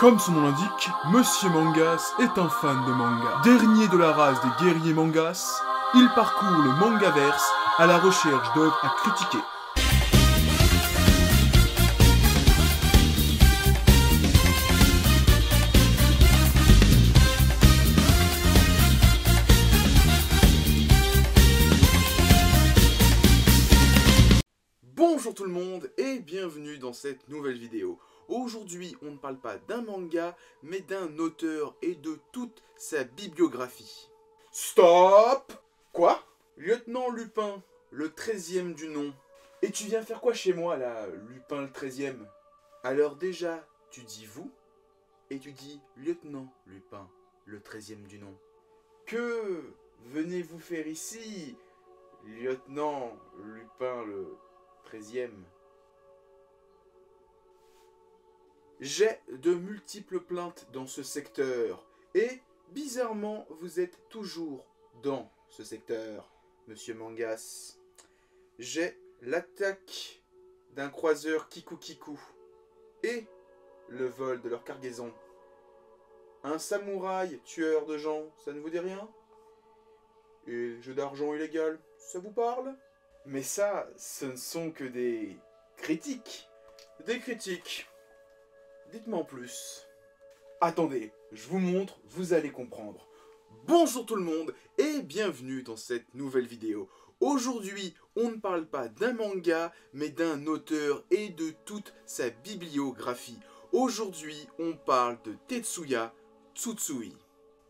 Comme son nom l'indique, Monsieur Mangas est un fan de manga. Dernier de la race des guerriers mangas, il parcourt le mangaverse à la recherche d'œuvres à critiquer. Bonjour tout le monde et bienvenue dans cette nouvelle vidéo. Aujourd'hui, on ne parle pas d'un manga, mais d'un auteur et de toute sa bibliographie. Stop! Quoi? Lieutenant Lupin, le 13e du nom. Et tu viens faire quoi chez moi là, Lupin le 13e? Alors déjà, tu dis vous, et tu dis Lieutenant Lupin, le 13e du nom. Que venez-vous faire ici, Lieutenant Lupin le 13e? J'ai de multiples plaintes dans ce secteur, et bizarrement, vous êtes toujours dans ce secteur, Monsieur Mangas. J'ai l'attaque d'un croiseur Kiku Kiku, et le vol de leur cargaison. Un samouraï tueur de gens, ça ne vous dit rien? Et le jeu d'argent illégal, ça vous parle? Mais ça, ce ne sont que des critiques. Des critiques. Dites-moi en plus. Attendez, je vous montre, vous allez comprendre. Bonjour tout le monde et bienvenue dans cette nouvelle vidéo. Aujourd'hui, on ne parle pas d'un manga, mais d'un auteur et de toute sa bibliographie. Aujourd'hui, on parle de Tetsuya Tsutsui.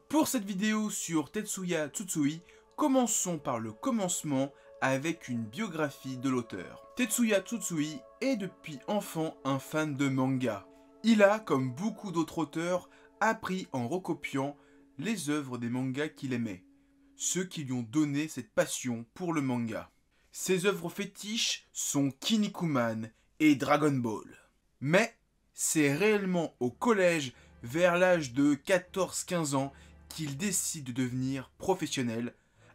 Pour cette vidéo sur Tetsuya Tsutsui, commençons par le commencement avec une biographie de l'auteur. Tetsuya Tsutsui est depuis enfant un fan de manga. Il a, comme beaucoup d'autres auteurs, appris en recopiant les œuvres des mangas qu'il aimait, ceux qui lui ont donné cette passion pour le manga. Ses œuvres fétiches sont Kinnikuman et Dragon Ball. Mais c'est réellement au collège, vers l'âge de 14-15 ans, qu'il décide de devenir professionnel,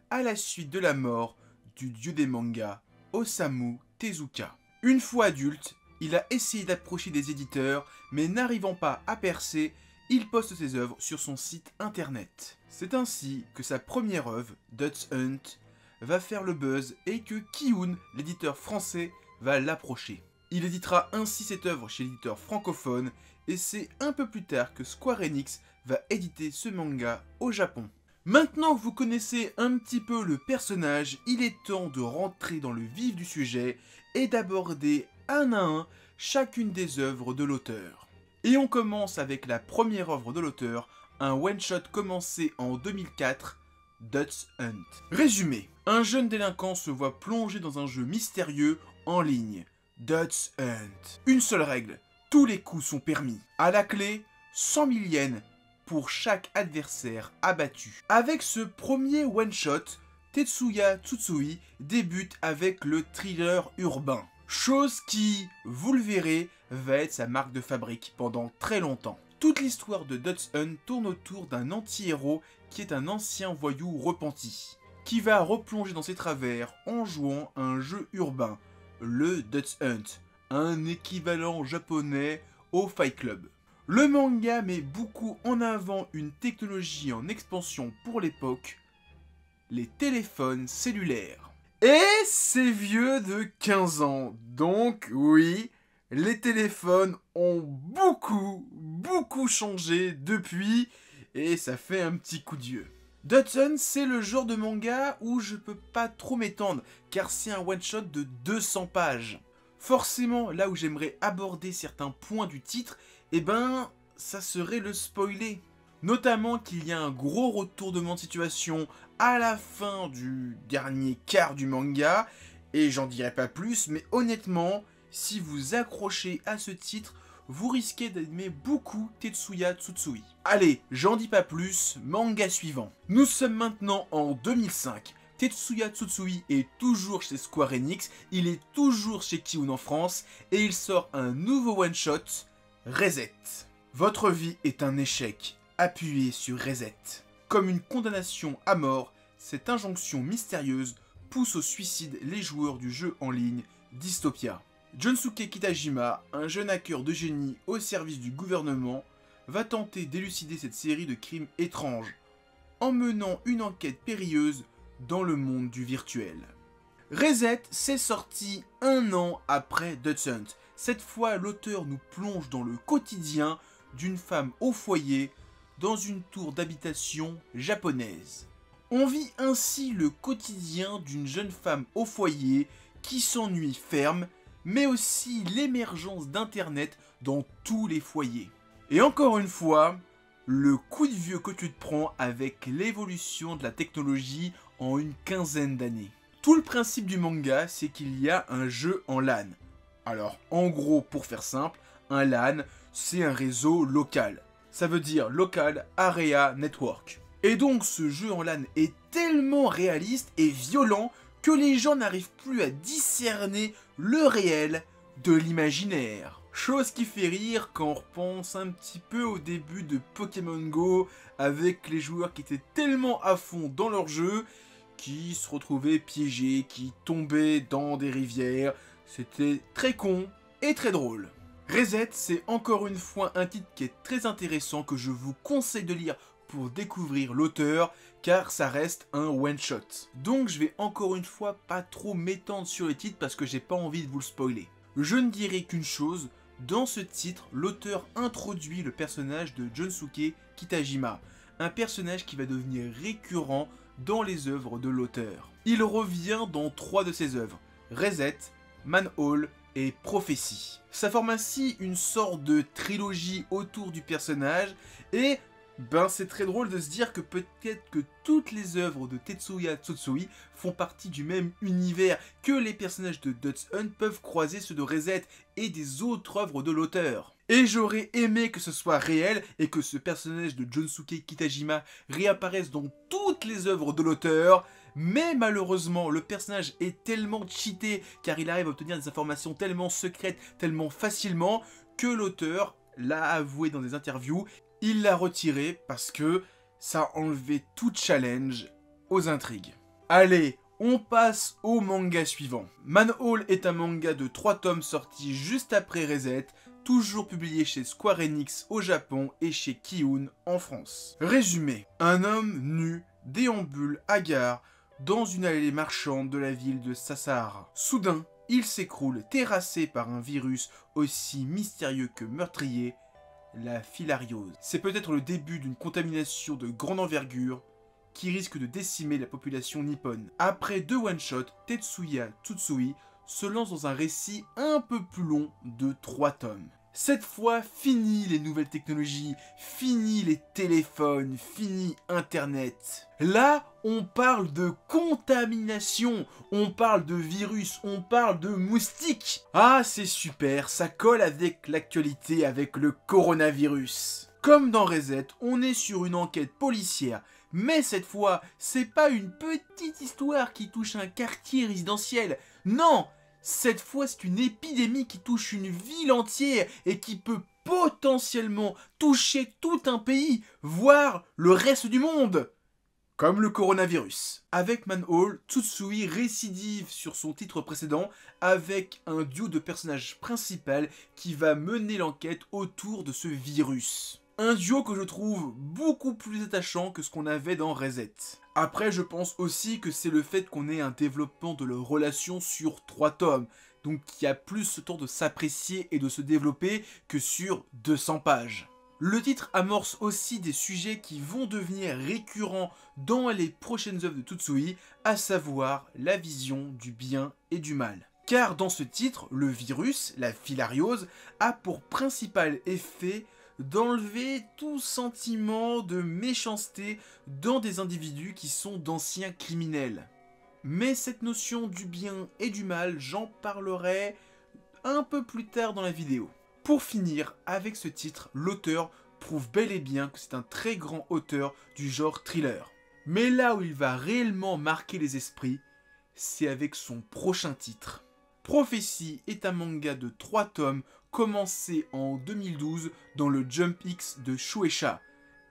à la suite de la mort du dieu des mangas, Osamu Tezuka. Une fois adulte, il a essayé d'approcher des éditeurs, mais n'arrivant pas à percer, il poste ses œuvres sur son site internet. C'est ainsi que sa première œuvre, Dutch Hunt, va faire le buzz et que Kiun, l'éditeur français, va l'approcher. Il éditera ainsi cette œuvre chez l'éditeur francophone, et c'est un peu plus tard que Square Enix va éditer ce manga au Japon. Maintenant que vous connaissez un petit peu le personnage, il est temps de rentrer dans le vif du sujet et d'aborder un à un chacune des œuvres de l'auteur. Et on commence avec la première œuvre de l'auteur, un one-shot commencé en 2004, Dutch Hunt. Résumé, un jeune délinquant se voit plongé dans un jeu mystérieux en ligne, Dutch Hunt. Une seule règle, tous les coups sont permis. À la clé, 100 000 yens pour chaque adversaire abattu. Avec ce premier one-shot, Tetsuya Tsutsui débute avec le thriller urbain. Chose qui, vous le verrez, va être sa marque de fabrique pendant très longtemps. Toute l'histoire de Dutch Hunt tourne autour d'un anti-héros qui est un ancien voyou repenti, qui va replonger dans ses travers en jouant à un jeu urbain, le Dutch Hunt, un équivalent japonais au Fight Club. Le manga met beaucoup en avant une technologie en expansion pour l'époque, les téléphones cellulaires. Et c'est vieux de 15 ans, donc oui, les téléphones ont beaucoup changé depuis, et ça fait un petit coup d'yeux. Dutch Hunt, c'est le genre de manga où je peux pas trop m'étendre, car c'est un one-shot de 200 pages. Forcément, là où j'aimerais aborder certains points du titre, eh ben, ça serait le spoiler. Notamment qu'il y a un gros retournement de situation à la fin du dernier quart du manga, et j'en dirai pas plus, mais honnêtement, si vous accrochez à ce titre, vous risquez d'aimer beaucoup Tetsuya Tsutsui. Allez, j'en dis pas plus, manga suivant. Nous sommes maintenant en 2005. Tetsuya Tsutsui est toujours chez Square Enix, il est toujours chez Kiun en France, et il sort un nouveau one-shot, Reset. Votre vie est un échec. Appuyez sur Reset. Comme une condamnation à mort, cette injonction mystérieuse pousse au suicide les joueurs du jeu en ligne Dystopia. Junsuke Kitajima, un jeune hacker de génie au service du gouvernement, va tenter d'élucider cette série de crimes étranges, en menant une enquête périlleuse dans le monde du virtuel. Reset s'est sorti 1 an après Dutch Hunt. Cette fois, l'auteur nous plonge dans le quotidien d'une femme au foyer dans une tour d'habitation japonaise. On vit ainsi le quotidien d'une jeune femme au foyer qui s'ennuie ferme, mais aussi l'émergence d'Internet dans tous les foyers. Et encore une fois, le coup de vieux que tu te prends avec l'évolution de la technologie en une quinzaine d'années. Tout le principe du manga, c'est qu'il y a un jeu en LAN. Alors, en gros, pour faire simple, un LAN, c'est un réseau local. Ça veut dire Local Area Network. Et donc, ce jeu en LAN est tellement réaliste et violent que les gens n'arrivent plus à discerner le réel de l'imaginaire. Chose qui fait rire quand on repense un petit peu au début de Pokémon Go, avec les joueurs qui étaient tellement à fond dans leur jeu, qui se retrouvaient piégés, qui tombaient dans des rivières. C'était très con et très drôle. Reset, c'est encore une fois un titre qui est très intéressant, que je vous conseille de lire pour découvrir l'auteur, car ça reste un one-shot. Donc je vais encore une fois pas trop m'étendre sur les titres parce que j'ai pas envie de vous le spoiler. Je ne dirai qu'une chose, dans ce titre, l'auteur introduit le personnage de Jonsuke Kitajima, un personnage qui va devenir récurrent dans les œuvres de l'auteur. Il revient dans 3 de ses œuvres, Reset, Manhole et Prophétie. Ça forme ainsi une sorte de trilogie autour du personnage et c'est très drôle de se dire que peut-être que toutes les œuvres de Tetsuya Tsutsui font partie du même univers, que les personnages de Dutch Hunt peuvent croiser ceux de Reset et des autres œuvres de l'auteur. Et j'aurais aimé que ce soit réel et que ce personnage de Jonsuke Kitajima réapparaisse dans toutes les œuvres de l'auteur, mais malheureusement le personnage est tellement cheaté car il arrive à obtenir des informations tellement secrètes, tellement facilement, que l'auteur l'a avoué dans des interviews. Il l'a retiré parce que ça enlevait tout challenge aux intrigues. Allez, on passe au manga suivant. Manhole est un manga de 3 tomes sorti juste après Reset, toujours publié chez Square Enix au Japon et chez Kiun en France. Résumé, un homme nu déambule hagard dans une allée marchande de la ville de Sasahara. Soudain, il s'écroule, terrassé par un virus aussi mystérieux que meurtrier, la filariose. C'est peut-être le début d'une contamination de grande envergure qui risque de décimer la population nippone. Après 2 one-shots, Tetsuya Tsutsui se lance dans un récit un peu plus long de 3 tomes. Cette fois, fini les nouvelles technologies, fini les téléphones, fini Internet. Là, on parle de contamination, on parle de virus, on parle de moustiques. Ah, c'est super, ça colle avec l'actualité, avec le coronavirus. Comme dans Reset, on est sur une enquête policière, mais cette fois, c'est pas une petite histoire qui touche un quartier résidentiel. Non! Cette fois, c'est une épidémie qui touche une ville entière et qui peut potentiellement toucher tout un pays, voire le reste du monde. Comme le coronavirus. Avec Manhole, Tsutsui récidive sur son titre précédent avec un duo de personnages principaux qui va mener l'enquête autour de ce virus. Un duo que je trouve beaucoup plus attachant que ce qu'on avait dans Reset. Après, je pense aussi que c'est le fait qu'on ait un développement de leur relation sur 3 tomes. Donc il y a plus ce temps de s'apprécier et de se développer que sur 200 pages. Le titre amorce aussi des sujets qui vont devenir récurrents dans les prochaines œuvres de Tsutsui, à savoir la vision du bien et du mal. Car dans ce titre, le virus, la filariose, a pour principal effet d'enlever tout sentiment de méchanceté dans des individus qui sont d'anciens criminels. Mais cette notion du bien et du mal, j'en parlerai un peu plus tard dans la vidéo. Pour finir, avec ce titre, l'auteur prouve bel et bien que c'est un très grand auteur du genre thriller. Mais là où il va réellement marquer les esprits, c'est avec son prochain titre. Prophétie est un manga de 3 tomes commencé en 2012 dans le Jump X de Shueisha.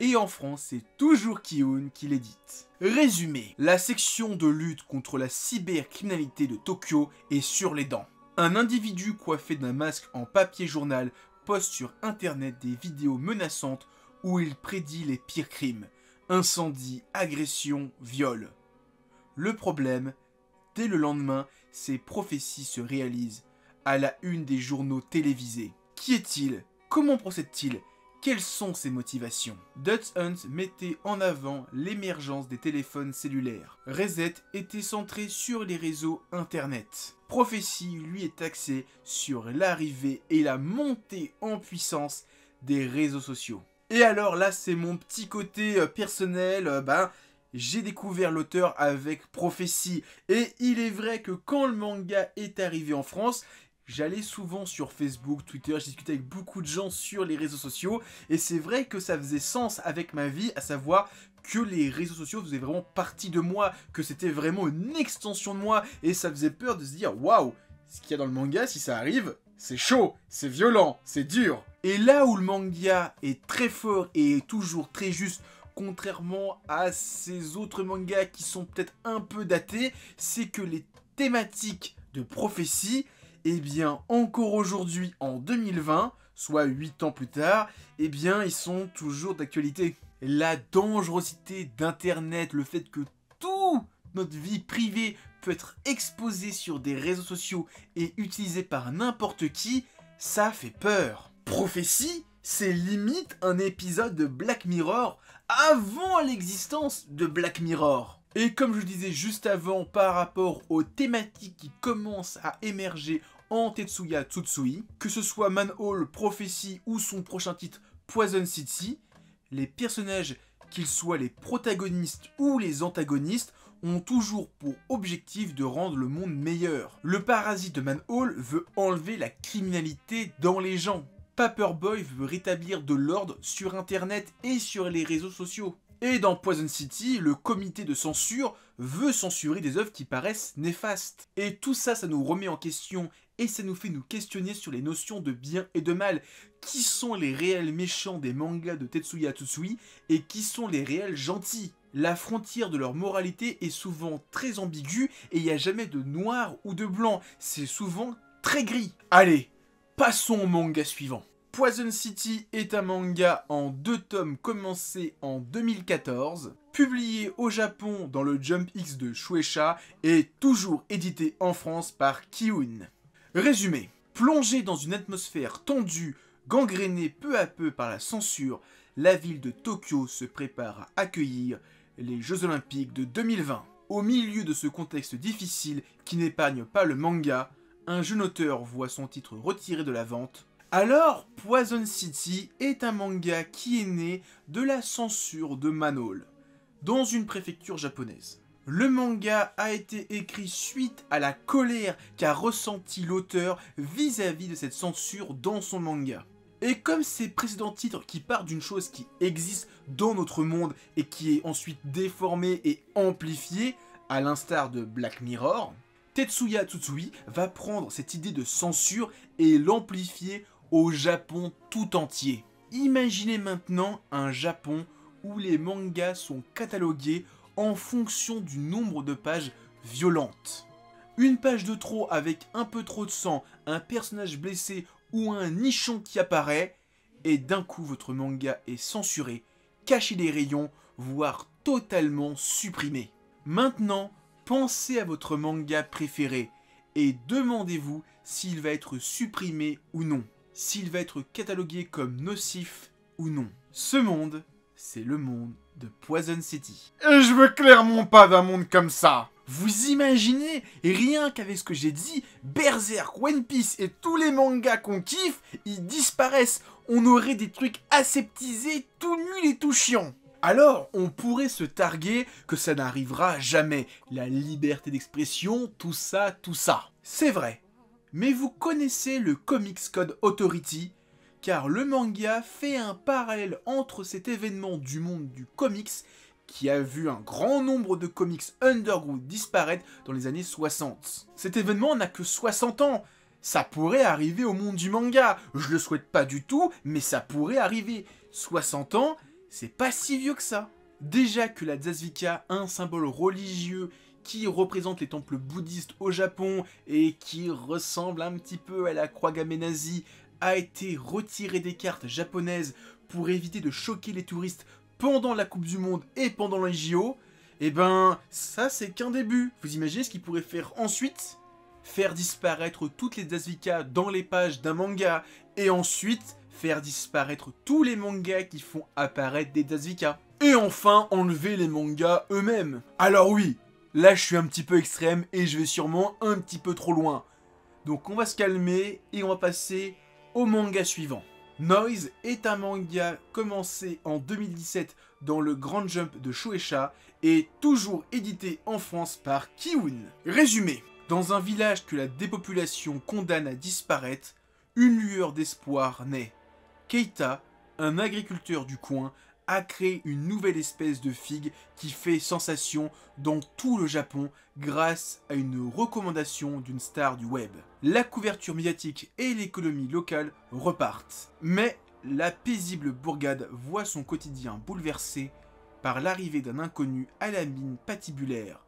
Et en France, c'est toujours Kiun qui l'édite. Résumé, la section de lutte contre la cybercriminalité de Tokyo est sur les dents. Un individu coiffé d'un masque en papier journal poste sur internet des vidéos menaçantes où il prédit les pires crimes. Incendies, agressions, viols. Le problème, dès le lendemain, ces prophéties se réalisent à la une des journaux télévisés. Qui est-il? Comment procède-t-il? Quelles sont ses motivations? Dutch Hunt mettait en avant l'émergence des téléphones cellulaires. Reset était centré sur les réseaux internet. Prophétie lui est axé sur l'arrivée et la montée en puissance des réseaux sociaux. Et alors là, c'est mon petit côté personnel, j'ai découvert l'auteur avec Prophétie. Et il est vrai que quand le manga est arrivé en France, j'allais souvent sur Facebook, Twitter, j'ai discuté avec beaucoup de gens sur les réseaux sociaux. Et c'est vrai que ça faisait sens avec ma vie, à savoir que les réseaux sociaux faisaient vraiment partie de moi, que c'était vraiment une extension de moi. Et ça faisait peur de se dire, waouh, ce qu'il y a dans le manga, si ça arrive, c'est chaud, c'est violent, c'est dur. Et là où le manga est très fort et toujours très juste, contrairement à ces autres mangas qui sont peut-être un peu datés, c'est que les thématiques de Prophétie, eh bien, encore aujourd'hui, en 2020, soit 8 ans plus tard, eh bien, ils sont toujours d'actualité. La dangerosité d'Internet, le fait que toute notre vie privée peut être exposée sur des réseaux sociaux et utilisée par n'importe qui, ça fait peur. Prophétie, c'est limite un épisode de Black Mirror avant l'existence de Black Mirror. Et comme je le disais juste avant, par rapport aux thématiques qui commencent à émerger en Tetsuya Tsutsui, que ce soit Manhole, Prophétie ou son prochain titre Poison City, les personnages, qu'ils soient les protagonistes ou les antagonistes, ont toujours pour objectif de rendre le monde meilleur. Le parasite de Manhole veut enlever la criminalité dans les gens. Paperboy veut rétablir de l'ordre sur internet et sur les réseaux sociaux. Et dans Poison City, le comité de censure veut censurer des œuvres qui paraissent néfastes. Et tout ça, ça nous remet en question et ça nous fait nous questionner sur les notions de bien et de mal. Qui sont les réels méchants des mangas de Tetsuya Tsutsui et qui sont les réels gentils? La frontière de leur moralité est souvent très ambiguë et il n'y a jamais de noir ou de blanc. C'est souvent très gris. Allez, passons au manga suivant. Poison City est un manga en 2 tomes commencé en 2014, publié au Japon dans le Jump X de Shueisha et toujours édité en France par Kiun. Résumé, plongé dans une atmosphère tendue, gangrénée peu à peu par la censure, la ville de Tokyo se prépare à accueillir les Jeux Olympiques de 2020. Au milieu de ce contexte difficile qui n'épargne pas le manga, un jeune auteur voit son titre retiré de la vente. Alors, Poison City est un manga qui est né de la censure de Manhole, dans une préfecture japonaise. Le manga a été écrit suite à la colère qu'a ressenti l'auteur vis-à-vis de cette censure dans son manga. Et comme ces précédents titres qui partent d'une chose qui existe dans notre monde et qui est ensuite déformée et amplifiée, à l'instar de Black Mirror, Tetsuya Tsutsui va prendre cette idée de censure et l'amplifier au Japon tout entier. Imaginez maintenant un Japon où les mangas sont catalogués en fonction du nombre de pages violentes. Une page de trop avec un peu trop de sang, un personnage blessé ou un nichon qui apparaît, et d'un coup votre manga est censuré, caché des rayons, voire totalement supprimé. Maintenant, pensez à votre manga préféré et demandez-vous s'il va être supprimé ou non. S'il va être catalogué comme nocif ou non. Ce monde, c'est le monde de Poison City. Et je veux clairement pas d'un monde comme ça. Vous imaginez, rien qu'avec ce que j'ai dit, Berserk, One Piece et tous les mangas qu'on kiffe, ils disparaissent. On aurait des trucs aseptisés, tout nuls et tout chiants. Alors, on pourrait se targuer que ça n'arrivera jamais. La liberté d'expression, tout ça. C'est vrai. Mais vous connaissez le Comics Code Authority, car le manga fait un parallèle entre cet événement du monde du comics qui a vu un grand nombre de comics underground disparaître dans les années 60. Cet événement n'a que 60 ans. Ça pourrait arriver au monde du manga. Je le souhaite pas du tout, mais ça pourrait arriver. 60 ans, c'est pas si vieux que ça. Déjà que la Zasvika, un symbole religieux qui représente les temples bouddhistes au Japon et qui ressemble un petit peu à la croix gammée nazie, a été retiré des cartes japonaises pour éviter de choquer les touristes pendant la Coupe du Monde et pendant les JO, eh ben, ça c'est qu'un début. Vous imaginez ce qu'il pourrait faire ensuite? Faire disparaître toutes les Dasvika dans les pages d'un manga, et ensuite faire disparaître tous les mangas qui font apparaître des Dasvika. Et enfin, enlever les mangas eux-mêmes. Alors oui, là je suis un petit peu extrême et je vais sûrement un petit peu trop loin. Donc on va se calmer et on va passer au manga suivant. Noise est un manga commencé en 2017 dans le Grand Jump de Shueisha et toujours édité en France par Kiun. Résumé, dans un village que la dépopulation condamne à disparaître, une lueur d'espoir naît. Keita, un agriculteur du coin, a créé une nouvelle espèce de figue qui fait sensation dans tout le Japon grâce à une recommandation d'une star du web. La couverture médiatique et l'économie locale repartent. Mais la paisible bourgade voit son quotidien bouleversé par l'arrivée d'un inconnu à la mine patibulaire,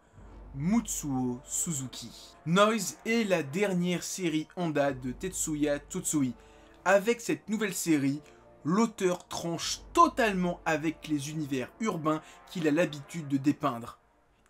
Mutsuo Suzuki. Noise est la dernière série en date de Tetsuya Tsutsui. Avec cette nouvelle série, l'auteur tranche totalement avec les univers urbains qu'il a l'habitude de dépeindre.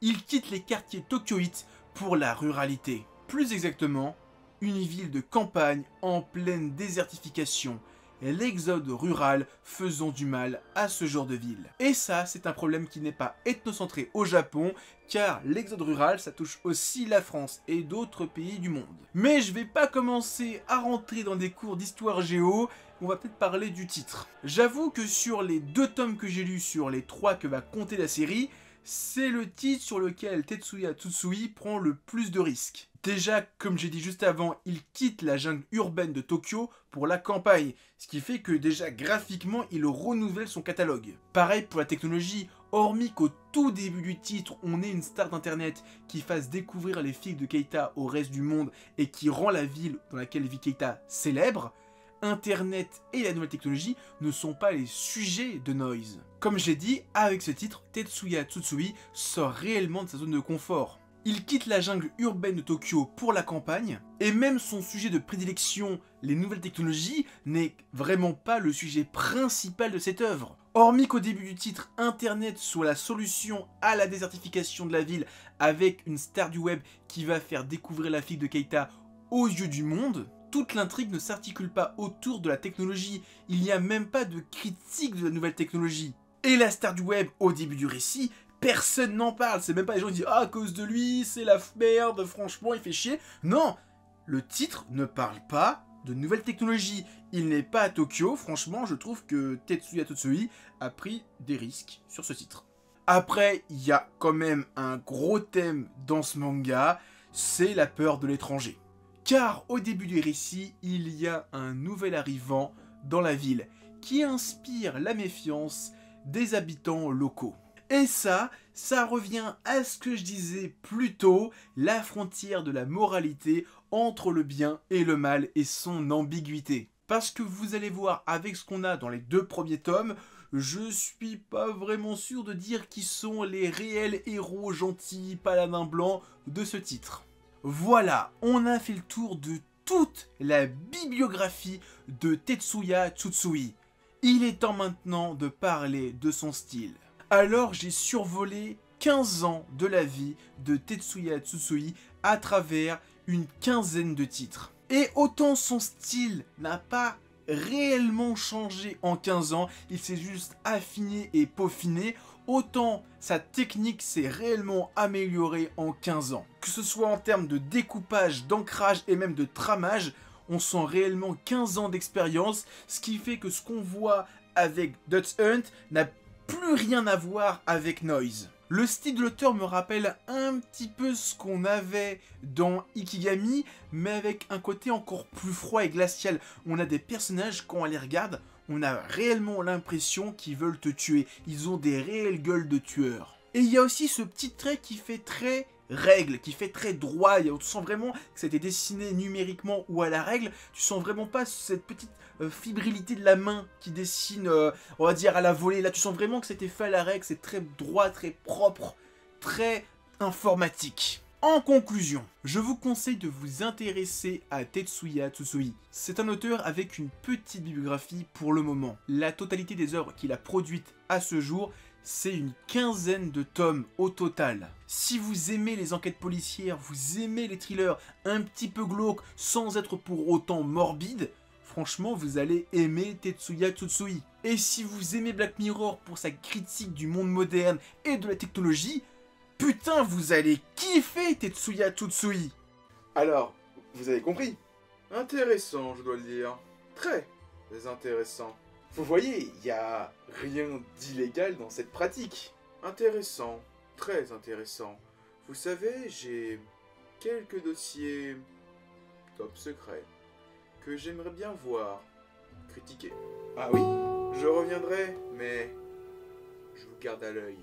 Il quitte les quartiers tokyoïtes pour la ruralité. Plus exactement, une ville de campagne en pleine désertification, et l'exode rural faisant du mal à ce genre de ville. Et ça, c'est un problème qui n'est pas ethnocentré au Japon, car l'exode rural, ça touche aussi la France et d'autres pays du monde. Mais je vais pas commencer à rentrer dans des cours d'histoire géo, on va peut-être parler du titre. J'avoue que sur les 2 tomes que j'ai lus, sur les 3 que va compter la série, c'est le titre sur lequel Tetsuya Tsutsui prend le plus de risques. Déjà, comme j'ai dit juste avant, il quitte la jungle urbaine de Tokyo pour la campagne, ce qui fait que déjà graphiquement, il renouvelle son catalogue. Pareil pour la technologie, hormis qu'au tout début du titre, on ait une star d'internet qui fasse découvrir les filles de Keita au reste du monde et qui rend la ville dans laquelle vit Keita célèbre, Internet et la nouvelle technologie ne sont pas les sujets de Noise. Comme j'ai dit, avec ce titre, Tetsuya Tsutsui sort réellement de sa zone de confort. Il quitte la jungle urbaine de Tokyo pour la campagne, et même son sujet de prédilection, les nouvelles technologies, n'est vraiment pas le sujet principal de cette œuvre. Hormis qu'au début du titre, Internet soit la solution à la désertification de la ville, avec une star du web qui va faire découvrir la fille de Keita aux yeux du monde, toute l'intrigue ne s'articule pas autour de la technologie, il n'y a même pas de critique de la nouvelle technologie. Et la star du web, au début du récit, personne n'en parle, c'est même pas les gens qui disent « Ah, à cause de lui, c'est la merde, franchement, il fait chier ». Non, le titre ne parle pas de nouvelles technologies. Il n'est pas à Tokyo, franchement, je trouve que Tetsuya Tsutsui a pris des risques sur ce titre. Après, il y a quand même un gros thème dans ce manga, c'est la peur de l'étranger. Car au début du récit, il y a un nouvel arrivant dans la ville qui inspire la méfiance des habitants locaux. Et ça revient à ce que je disais plus tôt, la frontière de la moralité entre le bien et le mal et son ambiguïté. Parce que vous allez voir avec ce qu'on a dans les 2 premiers tomes, je suis pas vraiment sûr de dire qui sont les réels héros gentils paladins blancs de ce titre. Voilà, on a fait le tour de toute la bibliographie de Tetsuya Tsutsui. Il est temps maintenant de parler de son style. Alors j'ai survolé 15 ans de la vie de Tetsuya Tsutsui à travers une quinzaine de titres. Et autant son style n'a pas réellement changé en 15 ans, il s'est juste affiné et peaufiné, autant sa technique s'est réellement améliorée en 15 ans. Que ce soit en termes de découpage, d'ancrage et même de tramage, on sent réellement 15 ans d'expérience, ce qui fait que ce qu'on voit avec Dutch Hunt n'a plus rien à voir avec Noise. Le style de l'auteur me rappelle un petit peu ce qu'on avait dans Ikigami, mais avec un côté encore plus froid et glacial. On a des personnages, quand on les regarde, on a réellement l'impression qu'ils veulent te tuer. Ils ont des réelles gueules de tueurs. Et il y a aussi ce petit trait qui fait très règle, qui fait très droit. Tu sens vraiment que ça a été dessiné numériquement ou à la règle. Tu sens vraiment pas cette petite fibrilité de la main qui dessine, on va dire, à la volée. Là, tu sens vraiment que c'était fait à la règle. C'est très droit, très propre, très informatique. En conclusion, je vous conseille de vous intéresser à Tetsuya Tsutsui. C'est un auteur avec une petite bibliographie pour le moment. La totalité des œuvres qu'il a produites à ce jour, c'est une quinzaine de tomes au total. Si vous aimez les enquêtes policières, vous aimez les thrillers un petit peu glauques sans être pour autant morbide, franchement vous allez aimer Tetsuya Tsutsui. Et si vous aimez Black Mirror pour sa critique du monde moderne et de la technologie, putain, vous allez kiffer Tetsuya Tsutsui. Alors, vous avez compris? Intéressant, je dois le dire. Très intéressant. Vous voyez, il n'y a rien d'illégal dans cette pratique. Intéressant, très intéressant. Vous savez, j'ai quelques dossiers top secrets que j'aimerais bien voir critiquer. Ah oui, je reviendrai, mais je vous garde à l'œil.